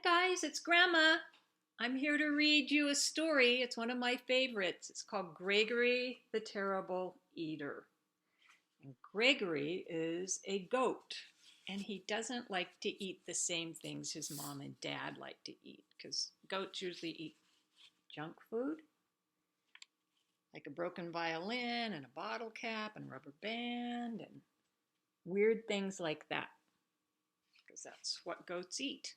Guys, it's Grandma. I'm here to read you a story. It's one of my favorites. It's called Gregory the Terrible Eater. And Gregory is a goat, and he doesn't like to eat the same things his mom and dad like to eat, because goats usually eat junk food, like a broken violin and a bottle cap and a rubber band and weird things like that, because that's what goats eat.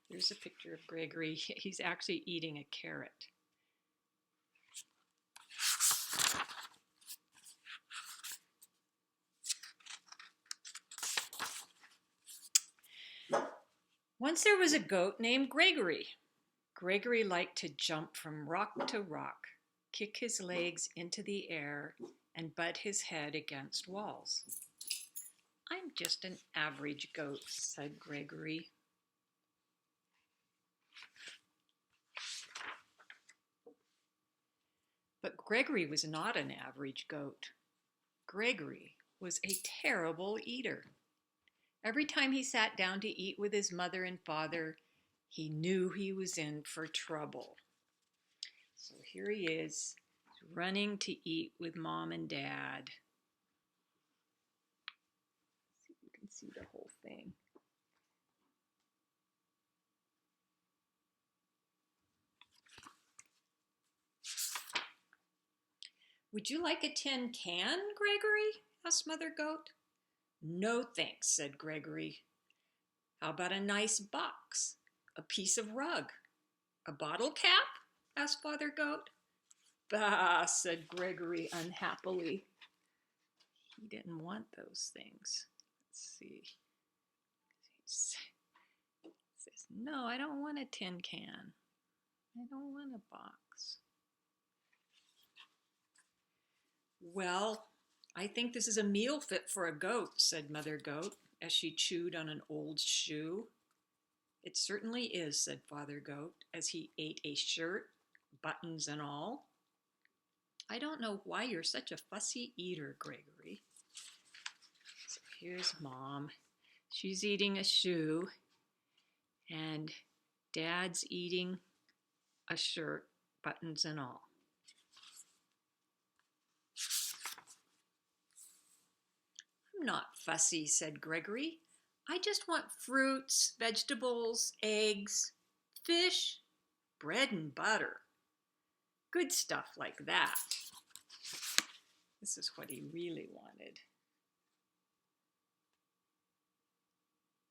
Here's a picture of Gregory. He's actually eating a carrot. Once there was a goat named Gregory. Gregory liked to jump from rock to rock, kick his legs into the air, and butt his head against walls. "I'm just an average goat," said Gregory. But Gregory was not an average goat. Gregory was a terrible eater. Every time he sat down to eat with his mother and father, he knew he was in for trouble. So here he is, running to eat with mom and dad. See if you can see the whole thing. "Would you like a tin can, Gregory?" asked Mother Goat. "No, thanks," said Gregory. "How about a nice box? A piece of rug? A bottle cap?" asked Father Goat. "Bah," said Gregory unhappily. He didn't want those things. Let's see. He says, "No, I don't want a tin can. I don't want a box." "Well, I think this is a meal fit for a goat," said Mother Goat as she chewed on an old shoe. "It certainly is," said Father Goat as he ate a shirt, buttons and all. "I don't know why you're such a fussy eater, Gregory." So here's Mom. She's eating a shoe, and Dad's eating a shirt, buttons and all. "I'm not fussy," said Gregory. "I just want fruits, vegetables, eggs, fish, bread and butter. Good stuff like that." This is what he really wanted.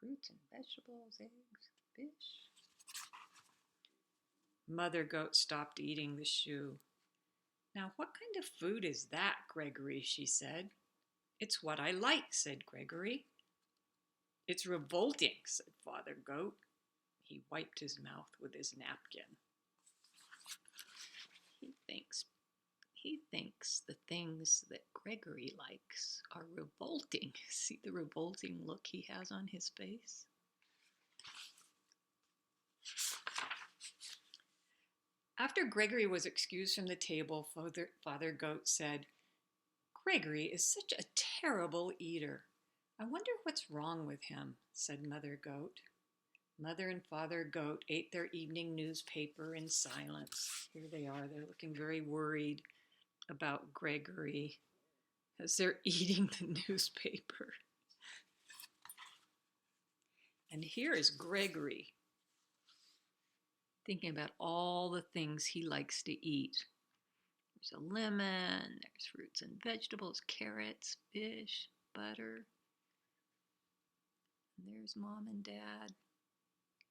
Fruits and vegetables, eggs, fish. Mother Goat stopped eating the shoe. "Now, what kind of food is that, Gregory?" she said. "It's what I like," said Gregory. "It's revolting," said Father Goat. He wiped his mouth with his napkin. He thinks the things that Gregory likes are revolting. See the revolting look he has on his face? After Gregory was excused from the table, Father Goat said, "Gregory is such a terrible eater. I wonder what's wrong with him," said Mother Goat. Mother and Father Goat ate their evening newspaper in silence. Here they are. They're looking very worried about Gregory as they're eating the newspaper. And here is Gregory thinking about all the things he likes to eat. There's a lemon, there's fruits and vegetables, carrots, fish, butter. And there's Mom and Dad.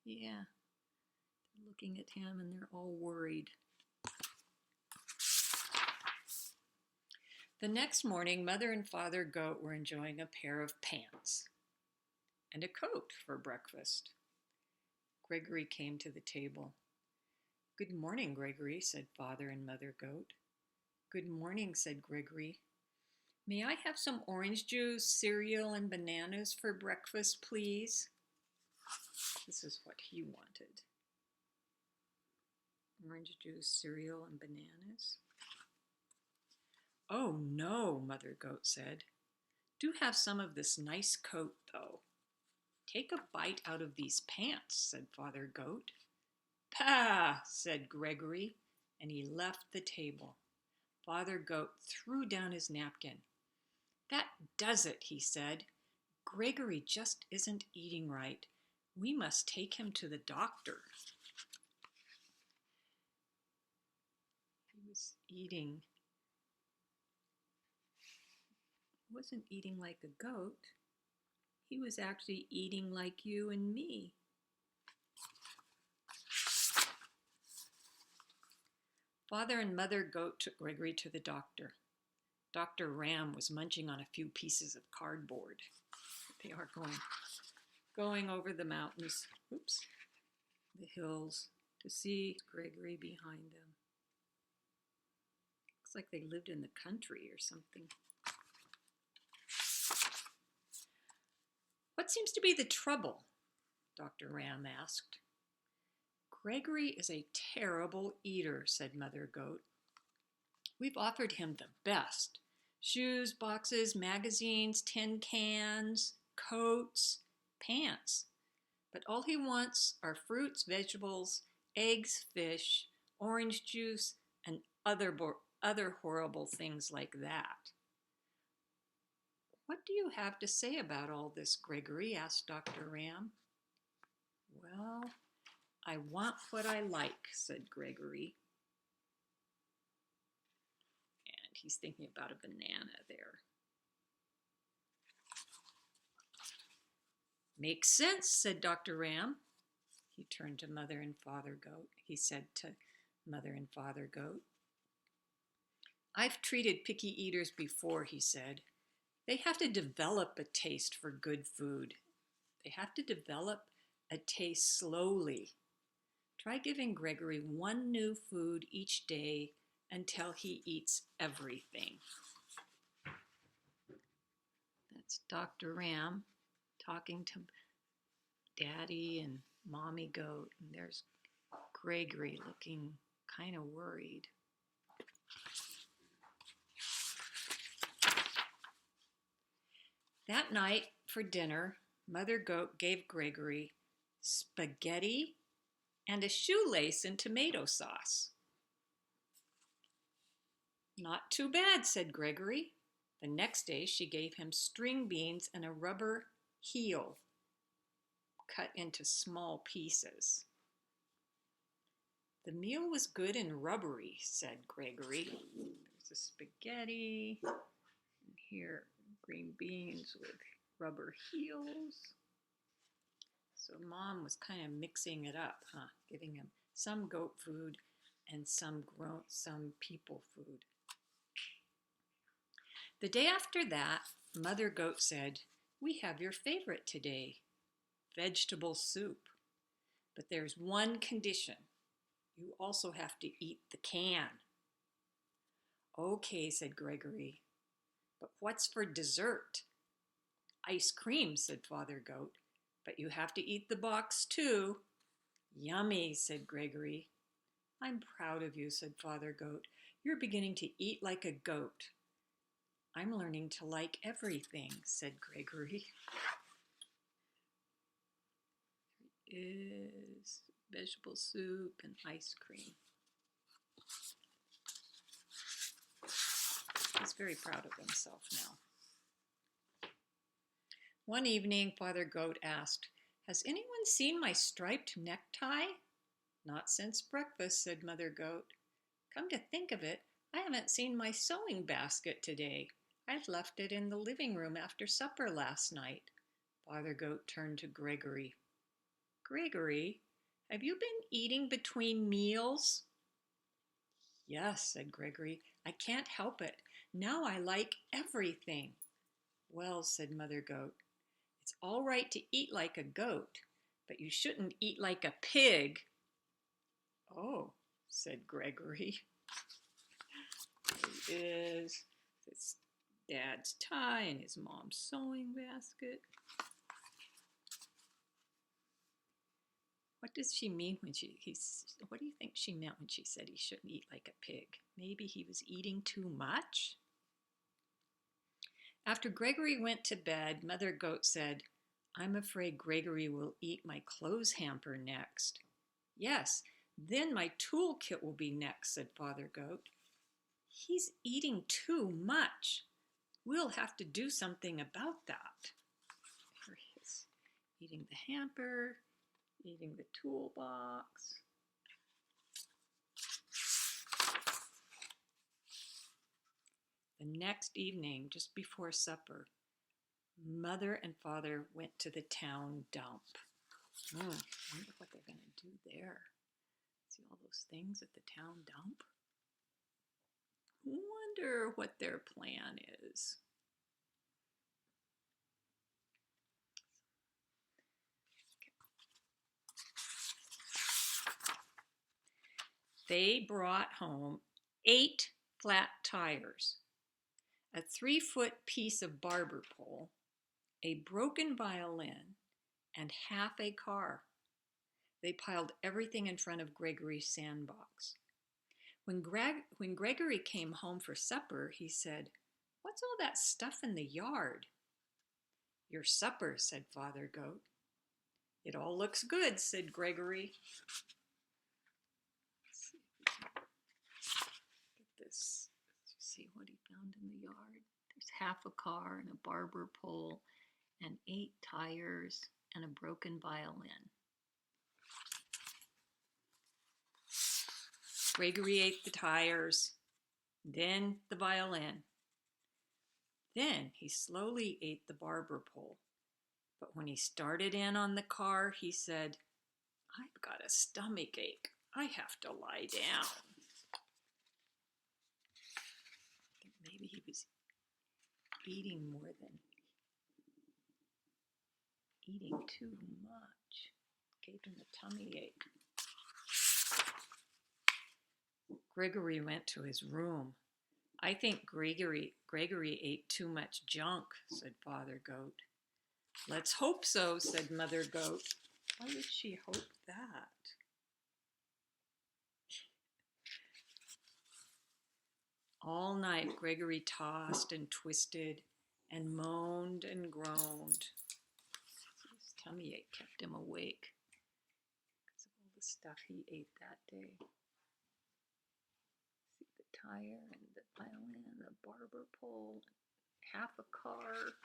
Yeah, they're looking at him and they're all worried. The next morning, Mother and Father Goat were enjoying a pair of pants and a coat for breakfast. Gregory came to the table. "Good morning, Gregory," said Father and Mother Goat. "Good morning," said Gregory. "May I have some orange juice, cereal, and bananas for breakfast, please?" This is what he wanted. Orange juice, cereal, and bananas. "Oh, no," Mother Goat said. "Do have some of this nice coat, though." Take a bite out of these pants, said Father Goat. Pah, said Gregory, and he left the table. Father Goat threw down his napkin. That does it, he said. Gregory just isn't eating right. We must take him to the doctor. He wasn't eating like a goat. He was actually eating like you and me. Father and Mother Goat took Gregory to the doctor. Dr. Ram was munching on a few pieces of cardboard. They are going over the mountains, the hills, to see Gregory behind them. Looks like they lived in the country or something. What seems to be the trouble? Dr. Ram asked. Gregory is a terrible eater, said Mother Goat. We've offered him the best. Shoes, boxes, magazines, tin cans, coats, pants. But all he wants are fruits, vegetables, eggs, fish, orange juice, and other horrible things like that. What do you have to say about all this, Gregory? Asked Dr. Ram. Well, I want what I like, said Gregory. And he's thinking about a banana there. Makes sense, said Dr. Ram. He turned to Mother and Father Goat. He said to Mother and Father Goat, I've treated picky eaters before, he said. They have to develop a taste for good food. They have to develop a taste slowly. Try giving Gregory one new food each day until he eats everything. That's Dr. Ram talking to Daddy and Mommy Goat. And there's Gregory looking kind of worried. That night for dinner, Mother Goat gave Gregory spaghetti and a shoelace in tomato sauce. Not too bad, said Gregory. The next day she gave him string beans and a rubber heel cut into small pieces. The meal was good and rubbery, said Gregory. There's the spaghetti, and here green beans with rubber heels. So Mom was kind of mixing it up, giving him some goat food and some people food. The day after that, Mother Goat said, we have your favorite today, vegetable soup. But there's one condition. You also have to eat the can. Okay, said Gregory. But what's for dessert? Ice cream, said Father Goat. But you have to eat the box too. Yummy, said Gregory. I'm proud of you, said Father Goat. You're beginning to eat like a goat. I'm learning to like everything, said Gregory. There is vegetable soup and ice cream. He's very proud of himself now. One evening, Father Goat asked, has anyone seen my striped necktie? Not since breakfast, said Mother Goat. Come to think of it, I haven't seen my sewing basket today. I left it in the living room after supper last night. Father Goat turned to Gregory. Gregory, have you been eating between meals? Yes, said Gregory. I can't help it. Now I like everything. Well, said Mother Goat, it's all right to eat like a goat, but you shouldn't eat like a pig. Oh, said Gregory. There is his dad's tie and his mom's sewing basket. What does she mean when what do you think she meant when she said he shouldn't eat like a pig? Maybe he was eating too much? After Gregory went to bed, Mother Goat said, I'm afraid Gregory will eat my clothes hamper next. Yes, then my toolkit will be next, said Father Goat. He's eating too much. We'll have to do something about that. Here he is, eating the hamper, eating the toolbox. The next evening, just before supper, Mother and Father went to the town dump. I wonder what they're going to do there. See all those things at the town dump? Wonder what their plan is. They brought home 8 flat tires, a 3-foot piece of barber pole, a broken violin, and half a car. They piled everything in front of Gregory's sandbox. When Gregory came home for supper, he said, "What's all that stuff in the yard?" "Your supper," said Father Goat. "It all looks good," said Gregory. Let's see if we can get this. Let's see what he found in the yard. There's half a car and a barber pole and 8 tires and a broken violin. Gregory ate the tires, then the violin. Then he slowly ate the barber pole. But when he started in on the car, he said, "I've got a stomach ache. I have to lie down." I think maybe he was eating more than eating too much. Gave him a tummy ache. Gregory went to his room. "I think Gregory ate too much junk," said Father Goat. "Let's hope so," said Mother Goat. Why would she hope that? All night, Gregory tossed and twisted and moaned and groaned. His tummy ache kept him awake because of all the stuff he ate that day. See the tire and the violin and the barber pole, half a car.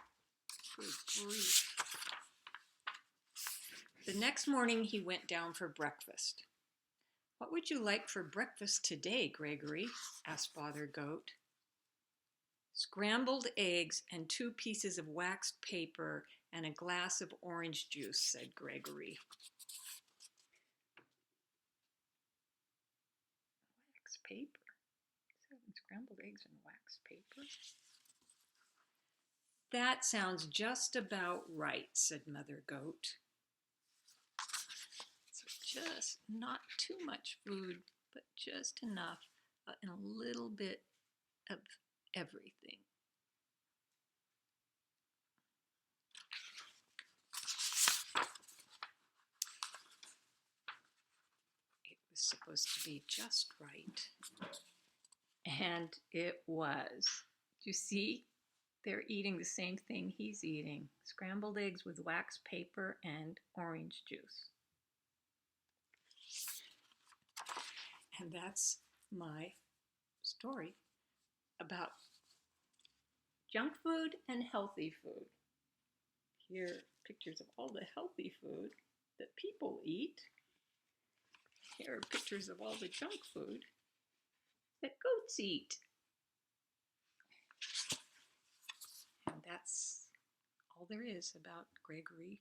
Good grief. The next morning, he went down for breakfast. "What would you like for breakfast today, Gregory?" asked Father Goat. "Scrambled eggs and 2 pieces of waxed paper and a glass of orange juice," said Gregory. Wax paper? Scrambled eggs and wax paper? "That sounds just about right," said Mother Goat. So just not too much food, but just enough and a little bit of everything. It was supposed to be just right. And it was. Do you see? They're eating the same thing he's eating. Scrambled eggs with wax paper and orange juice. And that's my story about junk food and healthy food. Here are pictures of all the healthy food that people eat. Here are pictures of all the junk food that goats eat. And that's all there is about Gregory